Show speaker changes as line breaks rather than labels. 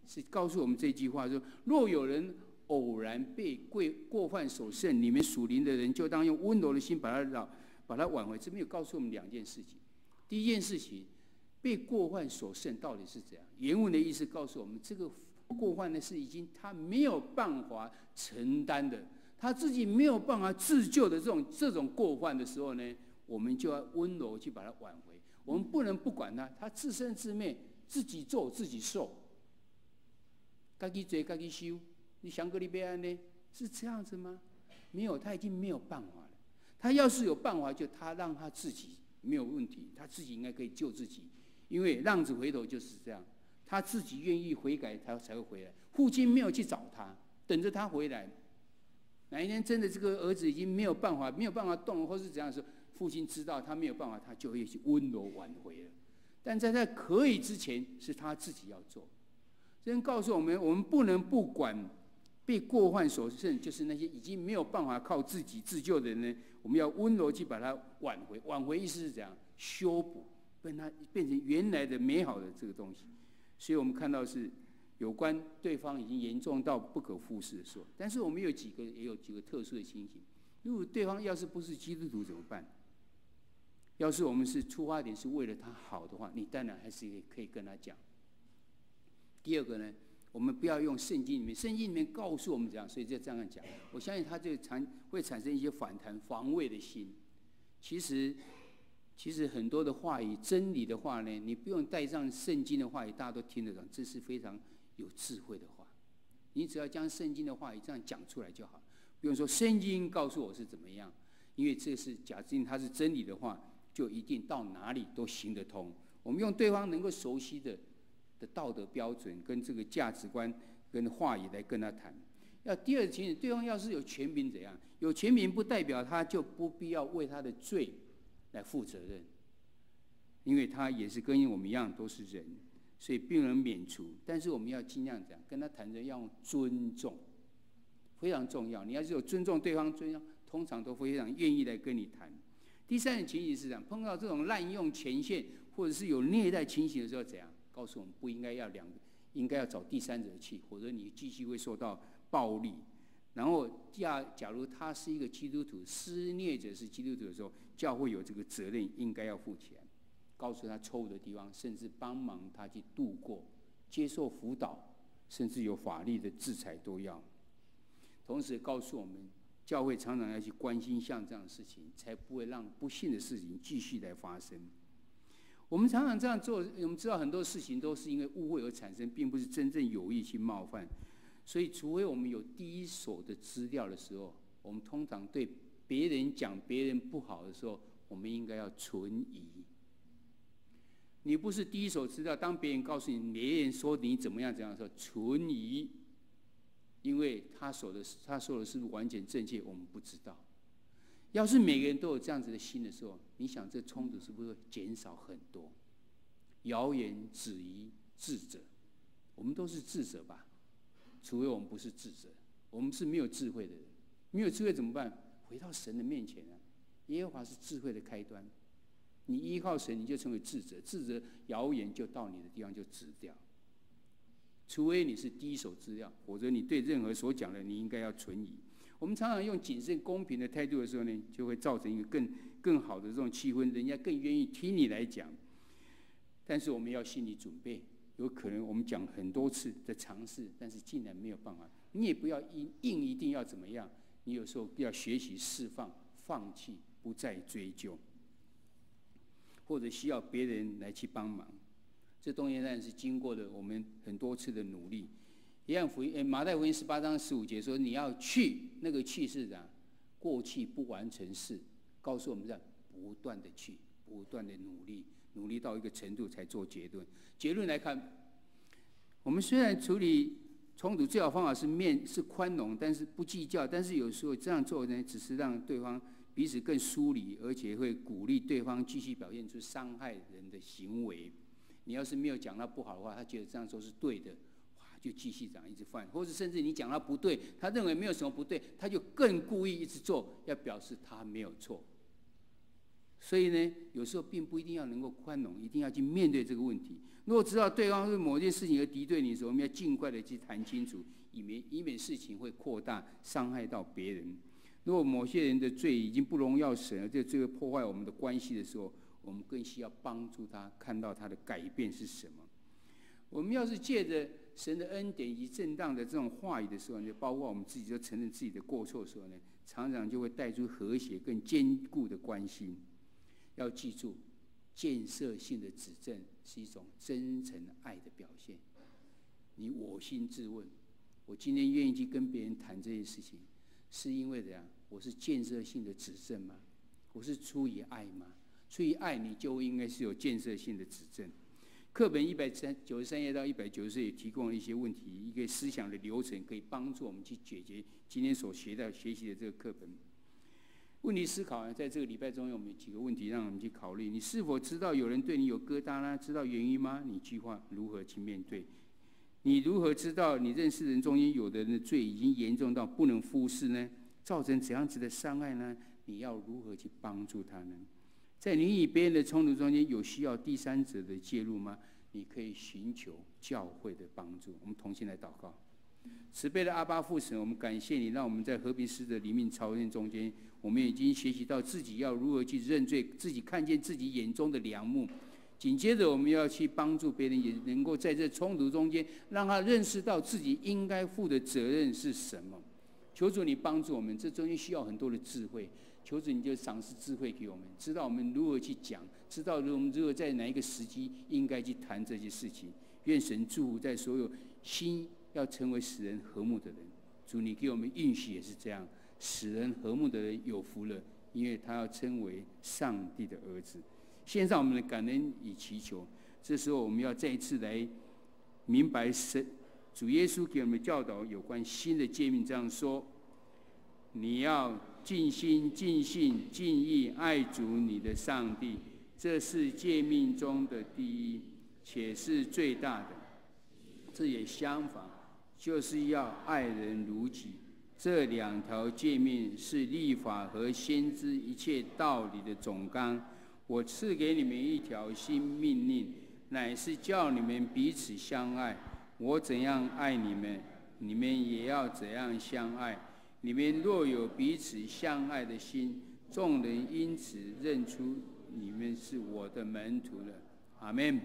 是告诉我们这句话说：若有人偶然被过犯所胜，你们属灵的人就当用温柔的心把他挽回。这边有告诉我们两件事情。第一件事情，被过犯所胜到底是怎样？原文的意思告诉我们，这个过犯呢是已经他没有办法承担的，他自己没有办法自救的这种过犯的时候呢，我们就要温柔去把它挽回。我们不能不管他，他自生自灭，自己做自己受，自己做自己修。你想个你别安呢？是这样子吗？没有，他已经没有办法了。他要是有办法，就他让他自己没有问题，他自己应该可以救自己。因为浪子回头就是这样，他自己愿意悔改，他才会回来。父亲没有去找他，等着他回来。哪一天真的这个儿子已经没有办法动，或是怎样的时候，父亲知道他没有办法，他就会去温柔挽回了。但在他可以之前，是他自己要做。这人告诉我们，我们不能不管被过犯所胜，就是那些已经没有办法靠自己自救的人呢，我们要温柔去把它挽回。挽回意思是怎样？修补，让它变成原来的美好的这个东西。所以我们看到是有关对方已经严重到不可复视的时候，但是我们也有几个特殊的情形。如果对方要是不是基督徒怎么办？要是我们是出发点是为了他好的话，你当然还是可以跟他讲。第二个呢，我们不要用圣经里面告诉我们怎样，所以就这样讲。我相信他就会产生一些反弹、防卫的心。其实很多的话语、真理的话呢，你不用带上圣经的话语，大家都听得懂，这是非常有智慧的话。你只要将圣经的话语这样讲出来就好，不用说圣经告诉我是怎么样，因为这是假定它是真理的话，就一定到哪里都行得通。我们用对方能够熟悉的道德标准跟这个价值观跟话语来跟他谈。要第二情形，对方要是有权柄怎样？有权柄不代表他就不必要为他的罪来负责任，因为他也是跟我们一样都是人，所以并能免除。但是我们要尽量这样跟他谈着，要用尊重，非常重要。你要是有尊重对方，通常都非常愿意来跟你谈。第三种情形是这样：碰到这种滥用权限或者是有虐待情形的时候，怎样？告诉我们不应该应该要找第三者去，否则你继续会受到暴力。然后假如他是一个基督徒，施虐者是基督徒的时候，教会有这个责任，应该要负起来，告诉他错误的地方，甚至帮忙他去度过，接受辅导，甚至有法律的制裁都要。同时告诉我们，教会常常要去关心像这样的事情，才不会让不幸的事情继续来发生。我们常常这样做，我们知道很多事情都是因为误会而产生，并不是真正有意去冒犯。所以除非我们有第一手的资料的时候，我们通常对别人讲别人不好的时候，我们应该要存疑。你不是第一手资料，当别人告诉你别人说你怎么样怎样的时候，存疑，因为他说的是不是完全正确，我们不知道。要是每个人都有这样子的心的时候，你想这冲突是不是会减少很多？谣言、质疑、智者，我们都是智者吧？除非我们不是智者，我们是没有智慧的人。没有智慧怎么办？回到神的面前啊！耶和华是智慧的开端。你依靠神，你就成为智者。智者谣言就到你的地方就止掉。除非你是第一手资料，否则你对任何所讲的，你应该要存疑。我们常常用谨慎公平的态度的时候呢，就会造成一个更好的这种气氛，人家更愿意听你来讲。但是我们要心理准备，有可能我们讲很多次的尝试，但是竟然没有办法。你也不要硬一定要怎么样，你有时候要学习释放、放弃，不再追究，或者需要别人来去帮忙。这东西当然是经过了我们很多次的努力。一样马太福音18章15节说，你要去，那个去是啥？过去不完成事，告诉我们这不断的去，不断的努力到一个程度才做结论。结论来看，我们虽然处理冲突最好方法是宽容，但是不计较，但是有时候这样做呢，只是让对方彼此更疏离，而且会鼓励对方继续表现出伤害人的行为。你要是没有讲他不好的话，他觉得这样做是对的，就继续这样一直犯，或者甚至你讲他不对，他认为没有什么不对，他就更故意一直做，要表示他没有错。所以呢，有时候并不一定要能够宽容，一定要去面对这个问题。如果知道对方是某件事情而敌对你的时候，我们要尽快的去谈清楚，以免事情会扩大，伤害到别人。如果某些人的罪已经不荣耀神，而这罪会破坏我们的关系的时候，我们更需要帮助他看到他的改变是什么。我们要是借着神的恩典以及正当的这种话语的时候呢，包括我们自己就承认自己的过错的时候呢，常常就会带出和谐更坚固的关系。要记住，建设性的指正是一种真诚爱的表现。你我心自问，我今天愿意去跟别人谈这些事情，是因为怎样？我是建设性的指正吗？我是出于爱吗？出于爱，你就应该是有建设性的指正。课本193页到194页提供了一些问题，一个思想的流程，可以帮助我们去解决今天所学习的这个课本。问题思考呢，在这个礼拜中，我们有几个问题让我们去考虑：你是否知道有人对你有疙瘩呢？知道原因吗？你计划如何去面对？你如何知道你认识人中间有的人的罪已经严重到不能忽视呢？造成怎样子的伤害呢？你要如何去帮助他呢？在你与别人的冲突中间，有需要第三者的介入吗？你可以寻求教会的帮助。我们同心来祷告。慈悲的阿爸父神，我们感谢你，让我们在和平使者灵命操练中间，我们已经学习到自己要如何去认罪，自己看见自己眼中的梁木。紧接着，我们要去帮助别人，也能够在这冲突中间，让他认识到自己应该负的责任是什么。求主你帮助我们，这中间需要很多的智慧。求主你就赏赐智慧给我们，知道我们如何去讲，知道我们如何在哪一个时机应该去谈这些事情。愿神祝福在所有心要成为使人和睦的人。主，你给我们应许也是这样，使人和睦的人有福了，因为他要称为上帝的儿子。献上我们的感恩与祈求。这时候我们要再一次来明白主耶稣给我们教导有关新的诫命，这样说：你要尽心、尽性、尽意爱主你的上帝，这是诫命中的第一，且是最大的。这也相反，就是要爱人如己。这两条诫命是律法和先知一切道理的总纲。我赐给你们一条新命令，乃是叫你们彼此相爱。我怎样爱你们，你们也要怎样相爱。你们若有彼此相爱的心，众人因此认出你们是我的门徒了。阿们。